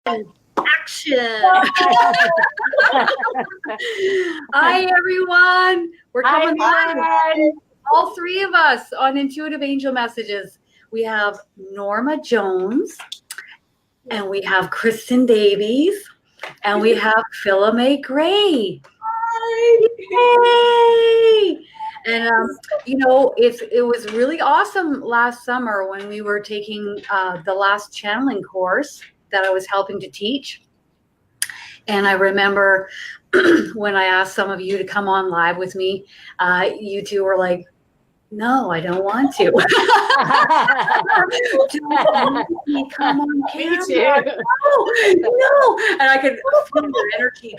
Action. Hi, everyone. We're coming live. All three of us on Intuitive Angel Messages. We have Norma Jones, and we have Kristen Davies, and we have Phila Mae Gray. Hi. Yay! And it was really awesome last summer when we were taking the last channeling course that I was helping to teach. And I remember when I asked some of you to come on live with me, you two were like, no, I don't want to. Come on camera. No. And I could feel your energy.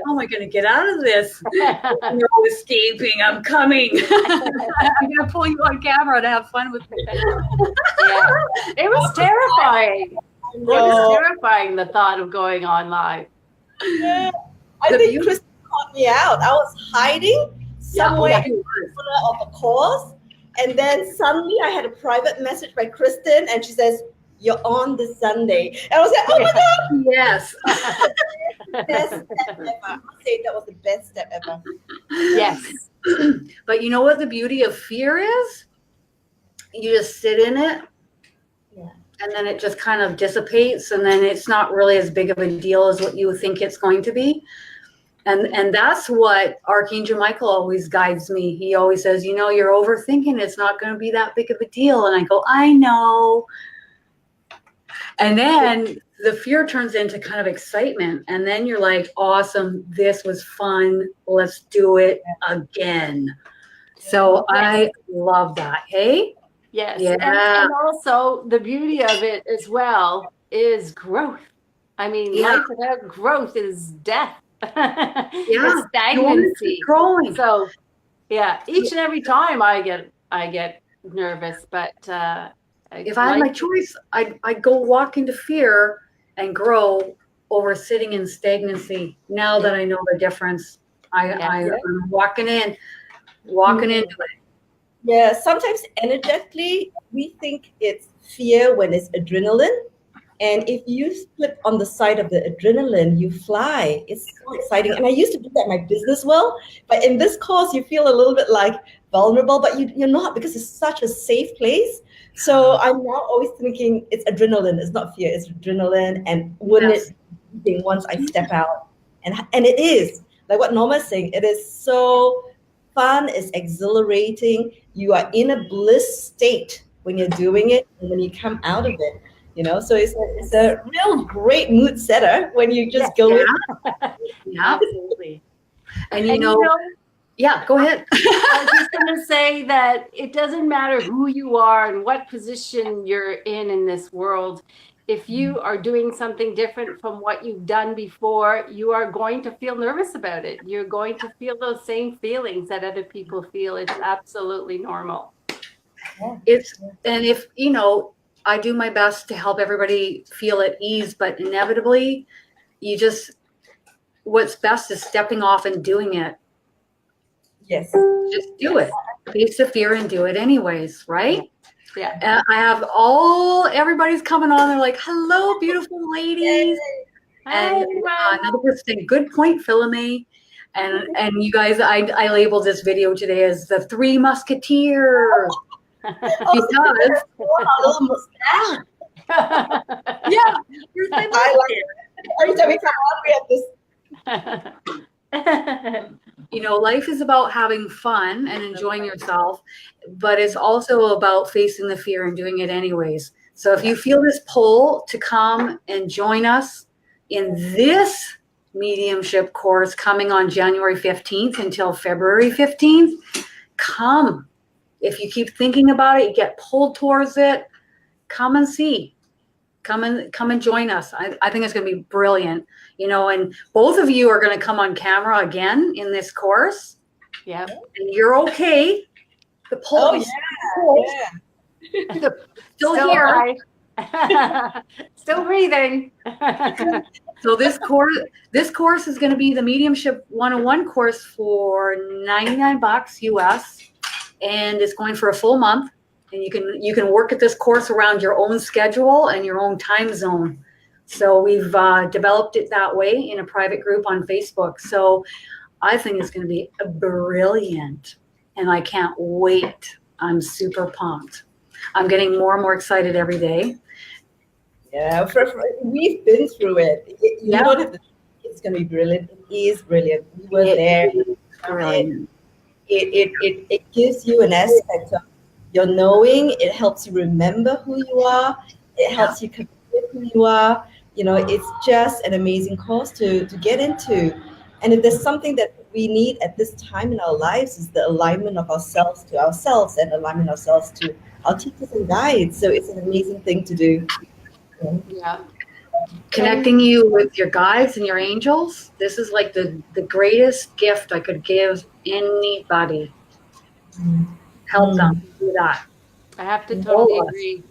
How am I going to get out of this? No escaping. I'm coming. I'm going to pull you on camera to have fun with me. Yeah. It was terrifying. It was terrifying, the thought of going on live. Yeah. I think Kristen called me out. I was hiding somewhere in the corner of a course, and then suddenly I had a private message by Kristen, and she says, "You're on this Sunday." And I was like, "Oh my God!" Yes. Best step ever. I must say that was the best step ever. Yes. But you know what the beauty of fear is? You just sit in it. Yeah. And then it just kind of dissipates, and then it's not really as big of a deal as what you think it's going to be. And that's what Archangel Michael always guides me. He always says, you're overthinking. It's not going to be that big of a deal. And I go, I know. And then the fear turns into kind of excitement. And then you're like, awesome. This was fun. Let's do it again. So I love that. Hey? Yes. Yeah. And also the beauty of it as well is growth. I mean, life without growth is death. It's stagnancy. Growing. So each and every time I get nervous, but if I had my choice, I'd go walk into fear and grow over sitting in stagnancy. Now that I know the difference, I'm walking into it. Yeah, sometimes energetically, we think it's fear when it's adrenaline. And if you flip on the side of the adrenaline, you fly. It's so exciting. And I used to do that in my business world. But in this course, you feel a little bit like vulnerable, but you're not, because it's such a safe place. So I'm now always thinking it's adrenaline. It's not fear, it's adrenaline. And wouldn't it be once I step out? And it is. Like what Norma's saying, it is so fun, it's exhilarating. You are in a bliss state when you're doing it, and when you come out of it, so it's a real great mood setter when you just go in. Yeah, absolutely. And go ahead. I was just going to say that it doesn't matter who you are and what position you're in this world. If you are doing something different from what you've done before, you are going to feel nervous about it. You're going to feel those same feelings that other people feel. It's absolutely normal. I do my best to help everybody feel at ease, but inevitably what's best is stepping off and doing it. Yes. Just do it. Face the fear and do it anyways, right? Yeah. And I have everybody's coming on. They're like, hello, beautiful ladies. And another person saying, good point, Phila Mae. And you guys, I labeled this video today as the Three Musketeers. Because I like it. Every time we come on, we have this. Life is about having fun and enjoying yourself, but it's also about facing the fear and doing it anyways. So if you feel this pull to come and join us in this mediumship course coming on January 15th until February 15th, come. If you keep thinking about it, you get pulled towards it, come and see. Come and join us. I think it's going to be brilliant. And both of you are going to come on camera again in this course. Yeah. And you're okay. The pull is still here. Still breathing. So this course is going to be the Mediumship 101 course for $99 US. And it's going for a full month. and you can work at this course around your own schedule and your own time zone. So we've developed it that way in a private group on Facebook. So I think it's going to be brilliant, and I can't wait. I'm super pumped. I'm getting more and more excited every day. Yeah, we've been through it. You Yeah. don't have to. It's going to be brilliant. It is brilliant. We were there. Brilliant. It gives you an aspect of your knowing. It helps you remember who you are. It helps you connect with who you are. You know, it's just an amazing course to get into. And if there's something that we need at this time in our lives, is the alignment of ourselves to ourselves and alignment ourselves to our teachers and guides. So it's an amazing thing to do. Yeah. Connecting you with your guides and your angels. This is like the greatest gift I could give anybody. Help them do that. I have to totally agree.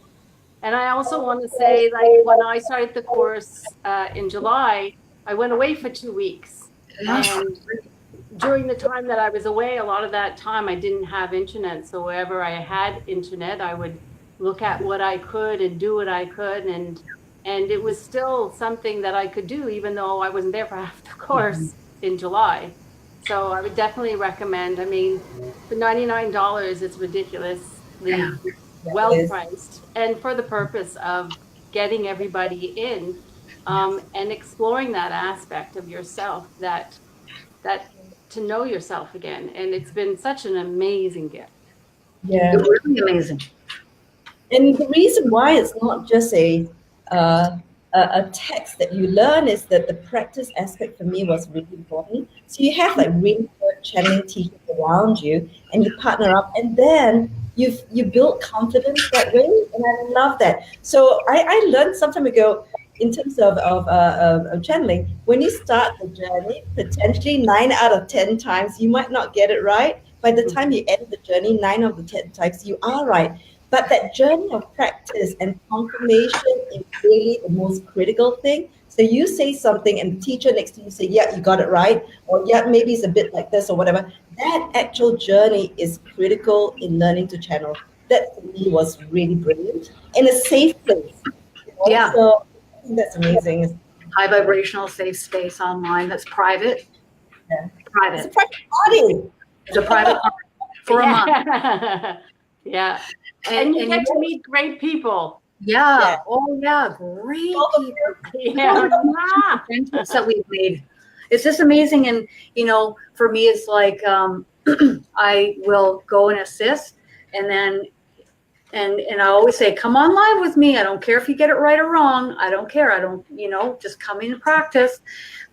And I also want to say, like, when I started the course in July, I went away for 2 weeks. And during the time that I was away, a lot of that time I didn't have internet. So wherever I had internet, I would look at what I could and do what I could. And it was still something that I could do, even though I wasn't there for half the course in July. So I would definitely recommend. I mean, for $99, it's ridiculously well priced, and for the purpose of getting everybody in and exploring that aspect of yourself, that to know yourself again. And it's been such an amazing gift. Yeah, It's really amazing. and the reason why it's not just a text that you learn is that the practice aspect for me was really important. So you have like really good channeling teachers around you, and you partner up, and then you build confidence that way, and I love that. So I learned some time ago in terms of channeling. When you start the journey, potentially 9 out of 10 times you might not get it right. By the time you end the journey, 9 of the 10 times you are right. But that journey of practice and confirmation is really the most critical thing. So you say something and the teacher next to you say, yeah, you got it right. Or yeah, maybe it's a bit like this or whatever. That actual journey is critical in learning to channel. That to me was really brilliant in a safe place. Yeah. So I think that's amazing. High vibrational safe space online that's private. Yeah. Private. It's a private party. It's a private party for a month. Yeah. And you get to meet great people. Yeah. Oh, yeah. Great people. Yeah. Friendships that we've made. It's just amazing. And, you know, for me, it's like I will go and assist, and then and I always say, come on live with me. I don't care if you get it right or wrong. I don't care. I don't, you know, just come in and practice.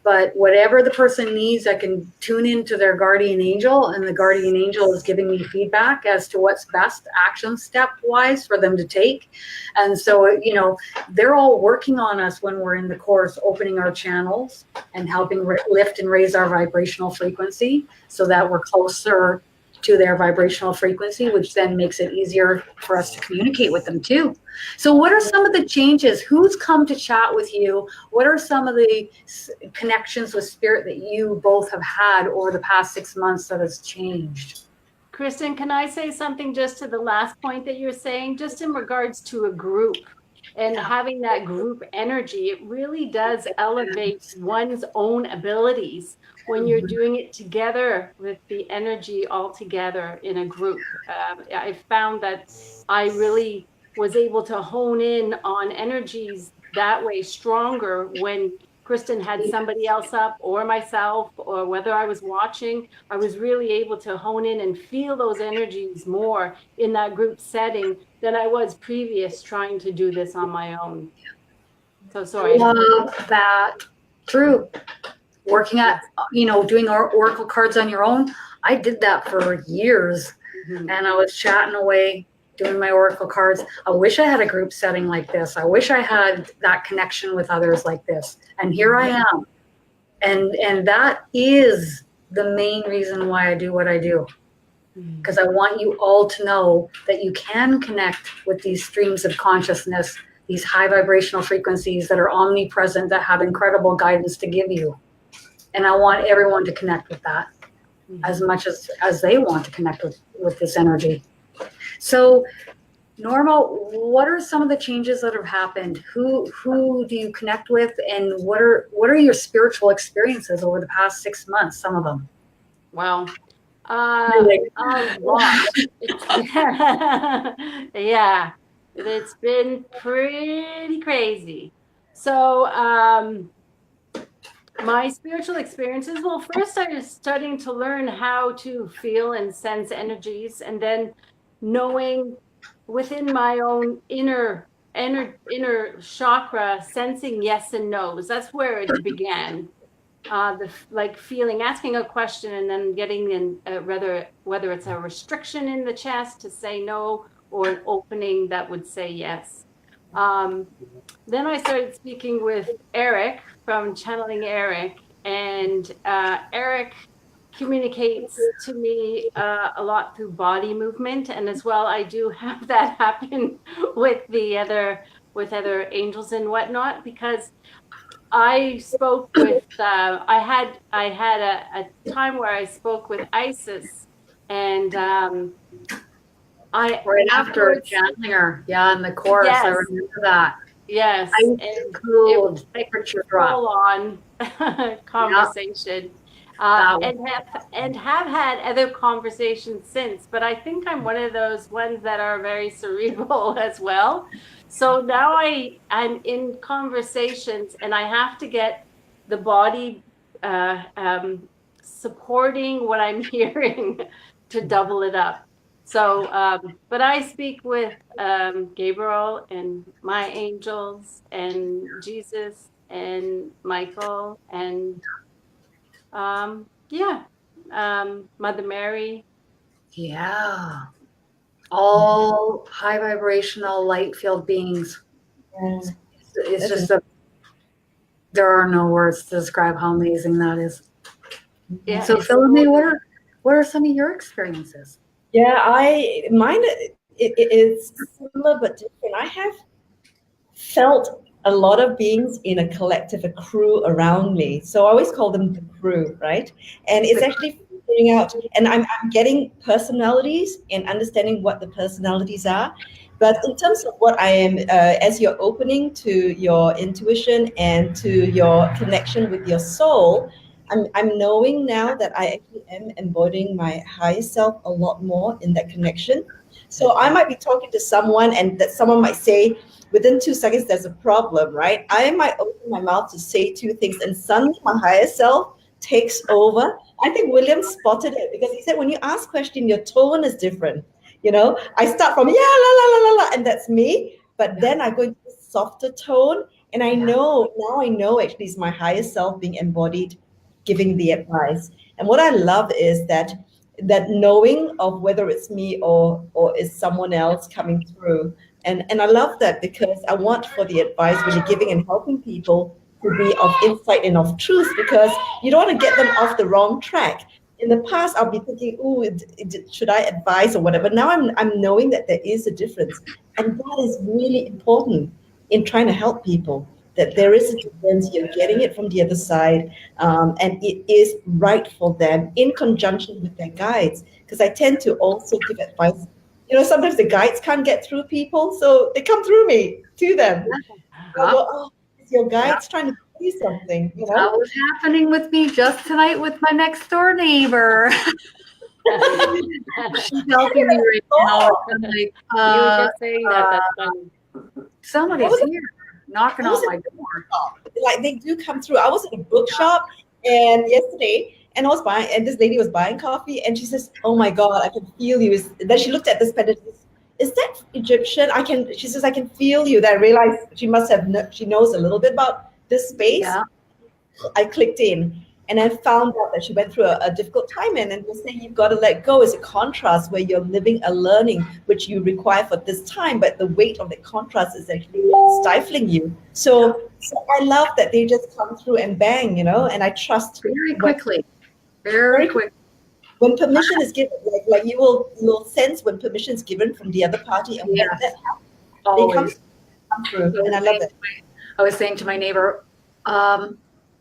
But whatever the person needs, I can tune into their guardian angel, and the guardian angel is giving me feedback as to what's best action step wise for them to take. And so, you know, they're all working on us when we're in the course, opening our channels and helping lift and raise our vibrational frequency so that we're closer to their vibrational frequency, which then makes it easier for us to communicate with them too. So what are some of the changes? Who's come to chat with you? What are some of the connections with spirit that you both have had over the past 6 months that has changed? Kristen, can I say something just to the last point that you're saying, just in regards to a group and having that group energy? It really does elevate one's own abilities when you're doing it together with the energy all together in a group. I found that I really was able to hone in on energies that way stronger when Kristen had somebody else up, or myself, or whether I was watching. I was really able to hone in and feel those energies more in that group setting than I was previous trying to do this on my own. So sorry. Love that. True. Working at, you know, doing our oracle cards on your own. I did that for years, and I was chatting away doing my oracle cards. I wish I had a group setting like this. I wish I had that connection with others like this. And here I am. And that is the main reason why I do what I do. Because I want you all to know that you can connect with these streams of consciousness, these high vibrational frequencies that are omnipresent, that have incredible guidance to give you. And I want everyone to connect with that as much as they want to connect with this energy. So Norma, what are some of the changes that have happened? Who do you connect with, and what are your spiritual experiences over the past 6 months? Some of them. Wow. You're like, A lot. Yeah, it's been pretty crazy. So, my spiritual experiences, well, first I was starting to learn how to feel and sense energies, and then knowing within my own inner chakra, sensing yes and no's. That's where it began. Like feeling, asking a question, and then getting in whether it's a restriction in the chest to say no, or an opening that would say yes. Um, then I started speaking with Eric from Channeling Eric, and Eric communicates to me a lot through body movement, and as well I do have that happen with other angels and whatnot, because I spoke with I had a time where I spoke with Isis, and I right after afterwards, channeling her, yeah, in the chorus, I yes, remember that. yes, Ice and it was cold like temperature a drop. full on Yeah, conversation, that was. and have had other conversations since. But I think I'm one of those ones that are very cerebral as well. So now I'm in conversations, and I have to get the body supporting what I'm hearing to double it up. So, but I speak with Gabriel and my angels and Jesus and Michael and yeah, Mother Mary. Yeah, all high vibrational light field beings. Yeah, It's that's just a, there are no words to describe how amazing that is. Yeah, So, it's Philomene, so what are some of your experiences? yeah. I mine it is similar but different. I have felt a lot of beings in a collective, a crew around me. So I always call them the crew, right? And it's actually figuring out, and I'm getting personalities and understanding what the personalities are. But in terms of what I am, as you're opening to your intuition and to your connection with your soul, I'm knowing now that I actually am embodying my higher self a lot more in that connection. So I might be talking to someone, and that someone might say, within 2 seconds, there's a problem, right? I might open my mouth to say two things, and suddenly my higher self takes over. I think William spotted it because he said, when you ask question, your tone is different. I start from, yeah, la, la, la, la, la, and that's me. But then I go into a softer tone, and I know actually it's my higher self being embodied, giving the advice. And what I love is that knowing of whether it's me or is someone else coming through. And I love that because I want for the advice really giving and helping people to be of insight and of truth, because you don't want to get them off the wrong track. In the past, I'll be thinking, "Oh, should I advise or whatever?" Now I'm knowing that there is a difference, and that is really important in trying to help people. That there is a difference. You're getting it from the other side, and it is right for them in conjunction with their guides. Because I tend to also give advice. Sometimes the guides can't get through people, so they come through me to them. I Uh-huh. go, oh, it's your Yeah, guides trying to tell you something, you that know? was happening with me just tonight with my next door neighbor. She's helping me right now. Oh, I'm like, you were just saying that. That's funny. I somebody's was, here knocking I was on in my a door. bookshop. Like, they do come through. I was in a bookshop and yesterday, and I was buying, and this lady was buying coffee, and she says, "Oh my God, I can feel you." Then she looked at this pendant. Is that Egyptian? She says, "I can feel you." Then I realized she must have, she knows a little bit about this space. Yeah, I clicked in, and I found out that she went through a difficult time, and was saying you've got to let go. Is a contrast where you're living a learning which you require for this time, but the weight of the contrast is actually stifling you. So I love that they just come through and bang, and I trust very when quickly, very very quick. when permission is given, like you will sense when permission is given from the other party, and when that Yes, happens, they come always. through, I and was I love saying it. to I was saying to my neighbor,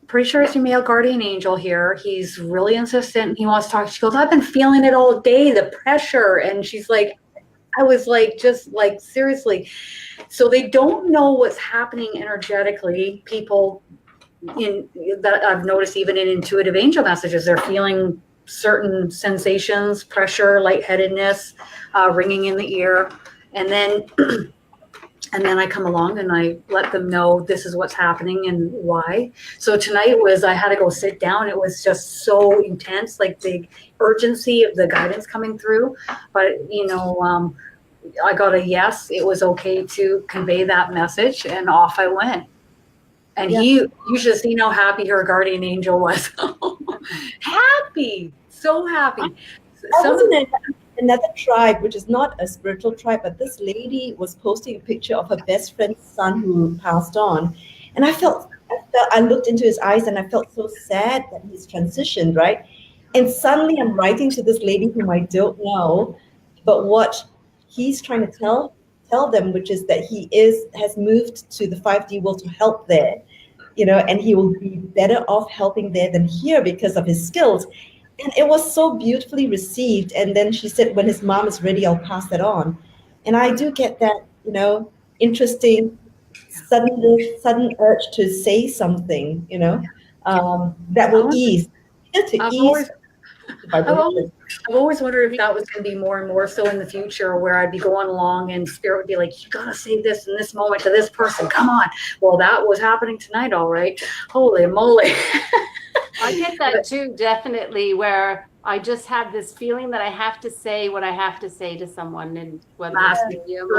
pretty sure it's your male guardian angel here. He's really insistent. He wants to talk. She goes, I've been feeling it all day, the pressure. And she's like, I was like, just like, seriously. So they don't know what's happening energetically. People in that I've noticed, even in intuitive angel messages, they're feeling certain sensations, pressure, lightheadedness, ringing in the ear. And then and then I come along and I let them know this is what's happening and why. So tonight was, I had to go sit down. It was just so intense, like the urgency of the guidance coming through. But, I got a yes, it was okay to convey that message, and off I went. And Yeah. you should have seen how happy her guardian angel was. Happy, so happy. I was in another tribe, which is not a spiritual tribe, but this lady was posting a picture of her best friend's son who passed on. And I looked into his eyes and I felt so sad that he's transitioned, right? And suddenly I'm writing to this lady whom I don't know, but what he's trying to tell them, which is that has moved to the 5D world to help there, and he will be better off helping there than here because of his skills. And it was so beautifully received. And then she said, when his mom is ready, I'll pass that on. And I do get that, interesting, sudden urge to say something, that will ease, to I've ease always, the vibration. I've always wondered if that was going to be more and more so in the future, where I'd be going along and spirit would be like, you got to say this in this moment to this person. Come on. Well, that was happening tonight. All right. Holy moly. I get that too, definitely, where I just have this feeling that I have to say what I have to say to someone, and whether it's medium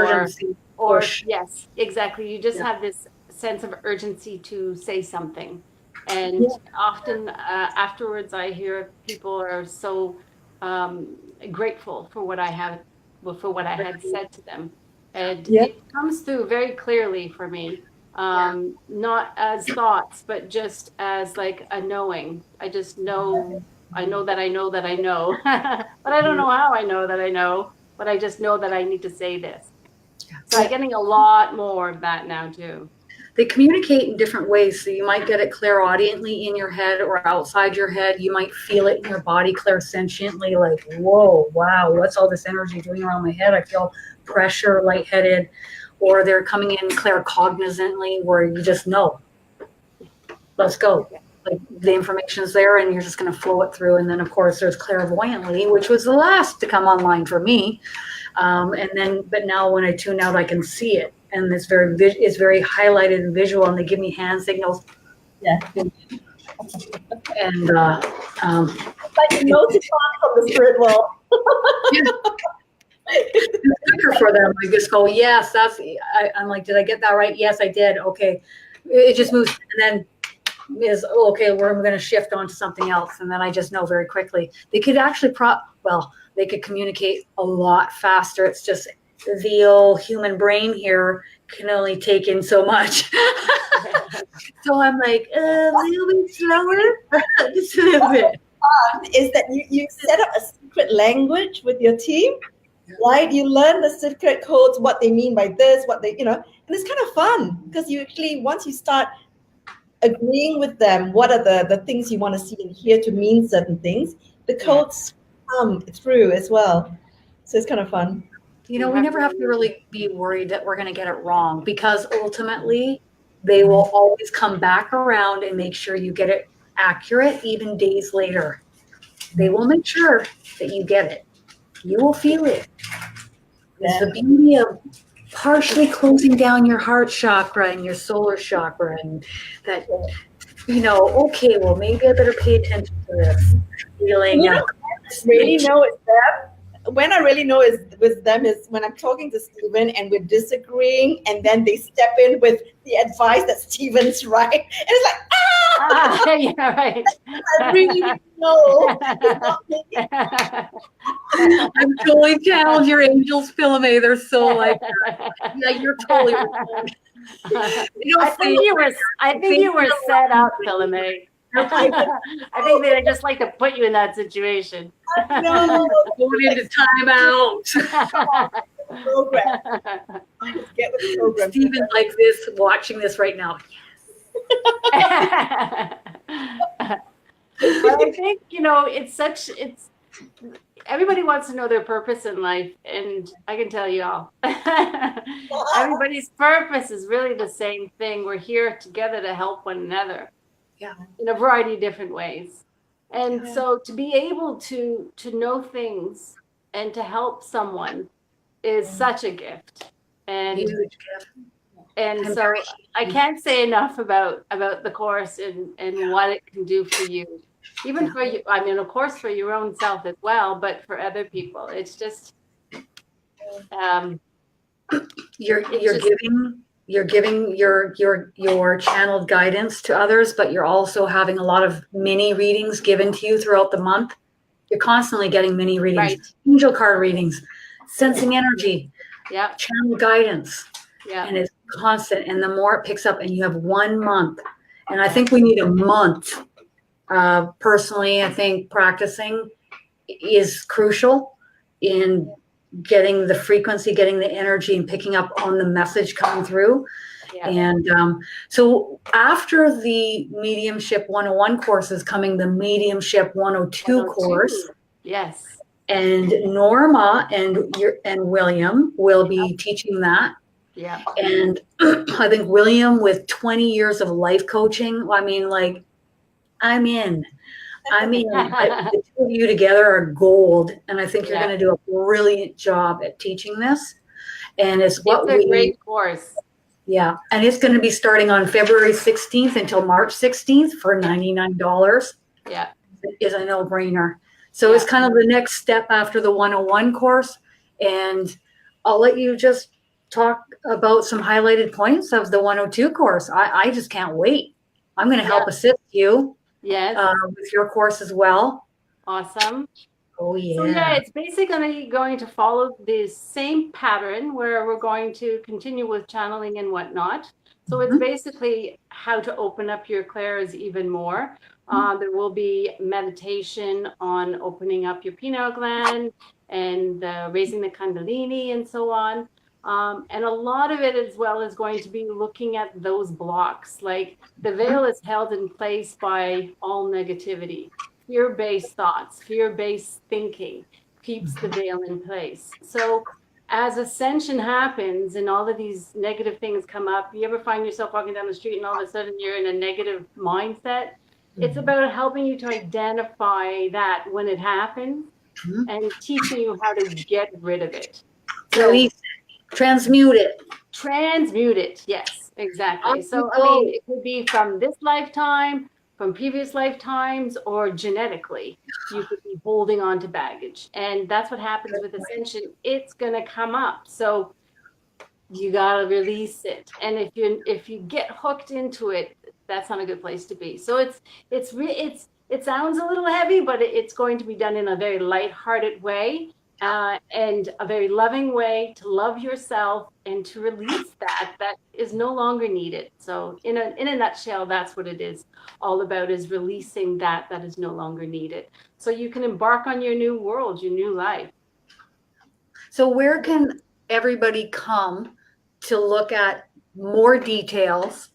or yes, exactly. You just have this sense of urgency to say something. And often afterwards, I hear people are so grateful for what I had said to them. And it comes through very clearly for me. Not as thoughts, but just as like a knowing. I just know, I know that I know that I know, but I don't know how I know that I know, but I just know that I need to say this. So I'm getting a lot more of that now too. They communicate in different ways. So you might get it clairaudiently in your head or outside your head. You might feel it in your body clairsentiently, like, whoa, wow, what's all this energy doing around my head? I feel pressure, lightheaded. Or they're coming in claircognizantly, where you just know, let's go. Like the information's there and you're just going to flow it through. And then, of course, there's clairvoyantly, which was the last to come online for me. But now when I tune out, I can see it. And it's very highlighted and visual, and they give me hand signals. Yeah. And like the notified from the spirit world. It's quicker for them. I just go, yes, I'm like, did I get that right? Yes, I did. Okay. It just moves, and then is okay, we're going to shift on to something else. And then I just know very quickly. They could actually they could communicate a lot faster. It's just the old human brain here can only take in so much. So I'm like, a little bit slower, just a little bit. Is that you set up a secret language with your team, right? You learn the secret codes, what they mean by this, and it's kind of fun because you actually, once you start agreeing with them, what are the things you want to see and hear to mean certain things, the codes come through as well. So it's kind of fun. We never have to really be worried that we're going to get it wrong, because ultimately they will always come back around and make sure you get it accurate, even days later. They will make sure that you get it. You will feel it. It's the beauty of partially closing down your heart chakra and your solar chakra, and that, okay, well, maybe I better pay attention to this feeling. Really know it's them. When I really know is with them is when I'm talking to Stephen and we're disagreeing, and then they step in with the advice that Stephen's right, and it's like, yeah, right. I really know. I'm totally challenged your angels, Philome. They're so like, yeah, you're totally wrong. I think you were set up, Philome. I think they just like to put you in that situation. No, going into timeout. Program. Get with the program. Stephen like this, watching this right now. Yes. But I think it's everybody wants to know their purpose in life, and I can tell you all. Everybody's purpose is really the same thing. We're here together to help one another. Yeah. In a variety of different ways. And Yeah. so to be able to know things and to help someone is such a gift. And Huge gift. and I'm so very- I can't say enough about the course and what it can do for you. Even Yeah. for you, I mean, of course, for your own self as well, but for other people, it's just, You're it's just giving your channeled guidance to others, but you're also having a lot of mini readings given to you throughout the month. You're constantly getting mini readings, right. angel card readings, sensing energy, Yeah, channel guidance, yeah, and it's constant. And the more it picks up, and you have 1 month, and I think we need a month. Personally, I think practicing is crucial in getting the frequency, getting the energy, and picking up on the message coming through. yeah. And so after the Mediumship 101 course is coming the Mediumship 102 102. course. Yes. And Norma and William will be teaching that. Yeah. And I think William, with 20 years of life coaching, I mean, like, I'm in. The two of you together are gold, and I think you're Yeah. going to do a brilliant job at teaching this. And it's what It's a great course. yeah, and it's going to be starting on February 16th until March 16th for $99. Yeah. It is a no-brainer. So it's kind of the next step after the 101 course, and I'll let you just talk about some highlighted points of the 102 course. I just can't wait. I'm going to help assist you. Yes. With your course as well. Awesome. Oh yeah. So yeah, it's basically going to follow the same pattern where we're going to continue with channeling and whatnot. So it's basically how to open up your clairs even more. There will be meditation on opening up your pineal gland and raising the kundalini and so on. And a lot of it as well is going to be looking at those blocks. Like the veil is held in place by all negativity. Fear-based thoughts, fear-based thinking keeps the veil in place. So as ascension happens and all of these negative things come up, you ever find yourself walking down the street and all of a sudden you're in a negative mindset? It's about helping you to identify that when it happens and teaching you how to get rid of it. So Release it. Transmute it. transmute it. Yes, exactly. Off So, you I go. mean, it could be from this lifetime, from previous lifetimes, or genetically. You could be holding on to baggage. And that's what happens with ascension. It's going to come up. So you got to release it. And if you get hooked into it, that's not a good place to be. So it sounds a little heavy, but it's going to be done in a very lighthearted way. And a very loving way to love yourself and to release that is no longer needed. So in a nutshell, that's what it is all about, is releasing that is no longer needed. So you can embark on your new world, your new life. So where can everybody come to look at more details,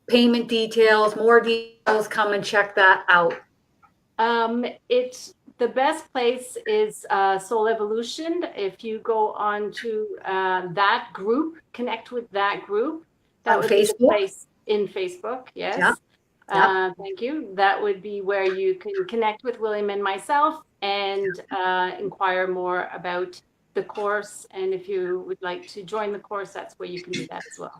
payment details, more details? Come and check that out. The best place is Soul Evolution. If you go on to that group, connect with that group. That On would be the Facebook? place in Facebook. Yes. Yeah. Thank you. That would be where you can connect with William and myself and inquire more about the course. And if you would like to join the course, that's where you can do that as well.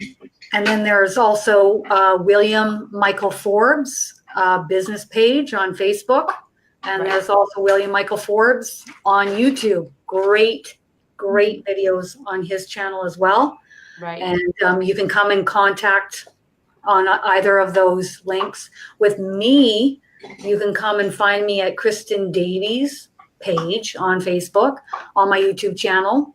And then there's also William Michael Forbes business page on Facebook. And there's also William Michael Forbes on YouTube. Great videos on his channel as well. Right. And you can come in contact on either of those links. With me, you can come and find me at Kristen Davies page on Facebook, on my YouTube channel.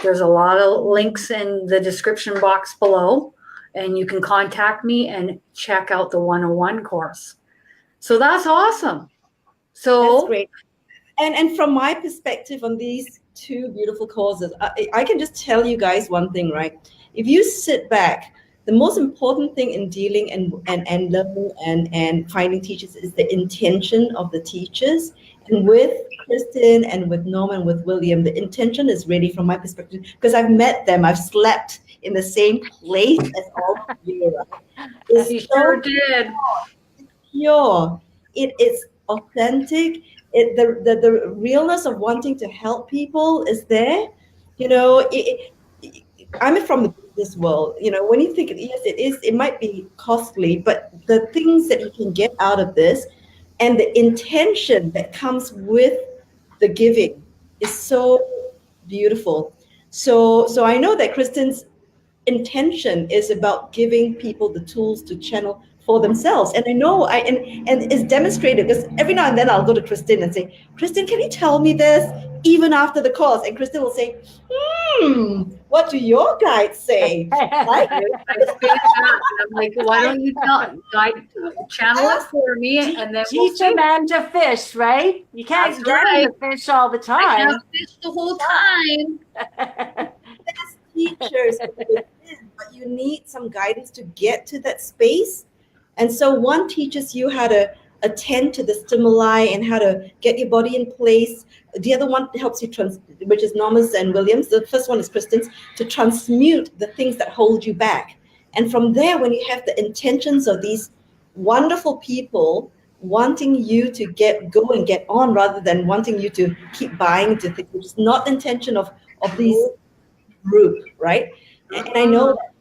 There's a lot of links in the description box below, and you can contact me and check out the 101 course. So that's awesome. So That's great. And from my perspective on these two beautiful courses, I can just tell you guys one thing, right? If you sit back the most important thing in dealing and learning and finding teachers is the intention of the teachers. And with Kristen and with Norman, with William, the intention is really, from my perspective, because I've met them, I've slept in the same place as all of you, right? You It's sure so did. pure. It is authentic. The realness of wanting to help people is there. You know, I'm from the business world. You know, when you think, yes, it might be costly, but the things that you can get out of this and the intention that comes with the giving is so beautiful. So I know that Kristen's intention is about giving people the tools to channel for themselves. And I know and it's demonstrated because every now and then I'll go to Kristen and say, Kristen, can you tell me this even after the course? And Kristen will say, what do your guides say? Right? I say that. I'm like, why don't you channel it for me, and then we'll Teach see. a man to fish, right? You can't That's get him right. to fish all the I time. have fished the whole time. Best teachers within, but you need some guidance to get to that space. And so one teaches you how to attend to the stimuli and how to get your body in place. The other one helps you, which is Norma's and Williams. The first one is Kristen's, to transmute the things that hold you back. And from there, when you have the intentions of these wonderful people wanting you to go and get on rather than wanting you to keep buying into things, which is not the intention of these group, right? And I know that,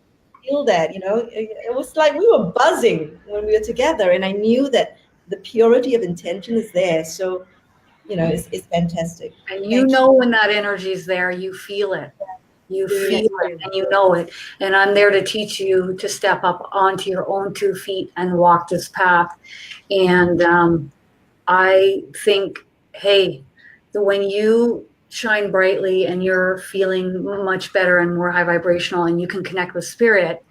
feel that, you know, it was like we were buzzing when we were together, and I knew that the purity of intention is there. So, you know, it's fantastic. And you Thank you. know when that energy is there, you feel it. You Yes. feel it and you know it. And I'm there to teach you to step up onto your own 2 feet and walk this path. And I think, hey, when you shine brightly and you're feeling much better and more high vibrational and you can connect with spirit,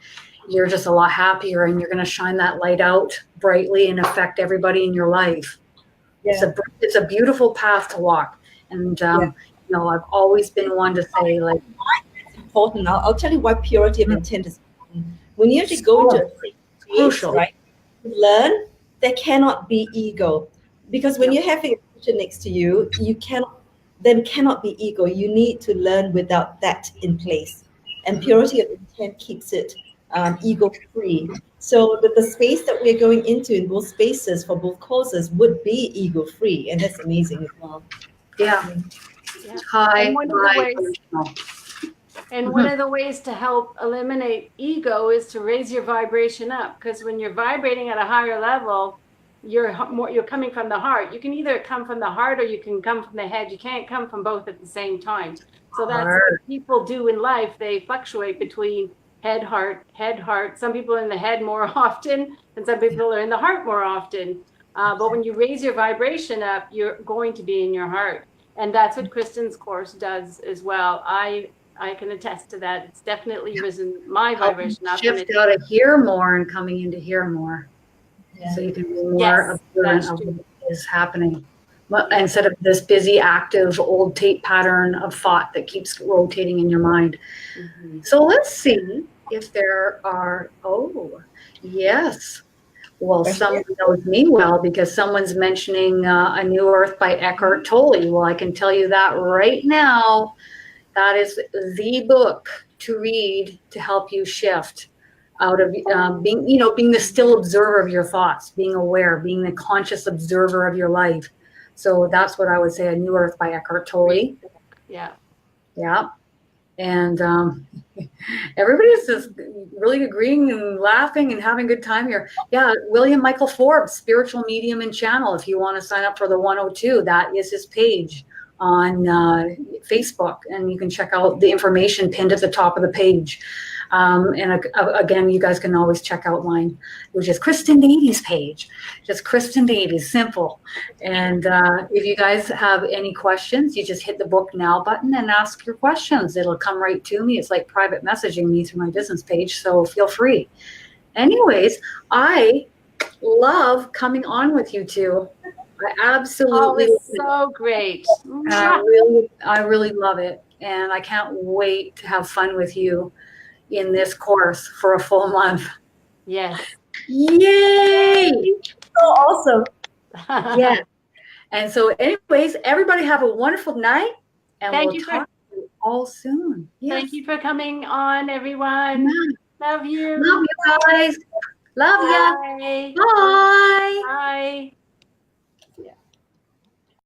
you're just a lot happier and you're going to shine that light out brightly and affect everybody in your life. Yeah. It's a beautiful path to walk. And, Yeah. you know, I've always been one to say, like, It's important. I'll tell you why purity of intent is important. When you actually go into a space, crucial. right, to learn, there cannot be ego. Because when you're having a teacher next to you, there cannot be ego. You need to learn without that in place. And purity of intent keeps it ego free. So the space that we're going into in both spaces for both causes would be ego free. And that's amazing as well. Yeah. Yeah. High And one of the ways vibrational. And one of the ways to help eliminate ego is to raise your vibration up. Because when you're vibrating at a higher level, you're coming from the heart. You can either come from the heart or you can come from the head. You can't come from both at the same time. So that's what people do in life. They fluctuate between head, heart, head, heart. Some people are in the head more often, and some people are in the heart more often. But when you raise your vibration up, you're going to be in your heart. And that's what Kristen's course does as well. I can attest to that. It's definitely risen my vibration up. Shift out of hear more and coming into hear more. Yeah. So you can be more observant of what is happening. Instead of this busy, active, old tape pattern of thought that keeps rotating in your mind. Mm-hmm. So let's see if there are, yes. Well, someone knows me well because someone's mentioning A New Earth by Eckhart Tolle. Well, I can tell you that right now. That is the book to read to help you shift out of being the still observer of your thoughts, being aware, being the conscious observer of your life. So that's what I would say, A New Earth by Eckhart Tolle. Yeah. Yeah. And everybody's just really agreeing and laughing and having a good time here. Yeah, William Michael Forbes, Spiritual Medium and Channel. If you want to sign up for the 102, that is his page on Facebook, and you can check out the information pinned at the top of the page. And again, you guys can always check out mine, which is Kristen Davies' page. Just Kristen Davies, simple. And if you guys have any questions, you just hit the book now button and ask your questions. It'll come right to me. It's like private messaging me through my business page, so feel free. Anyways, I love coming on with you two. I absolutely it's so great. I really love it. And I can't wait to have fun with you. in this course for a full month. Yes. Yay! So awesome. Yeah. And so anyways, everybody have a wonderful night, and Thank we'll you for- talk to you all soon. Yes. Thank you for coming on, everyone. Yeah. Love you. Love you guys. Love ya. Bye. Bye. Bye. Yeah.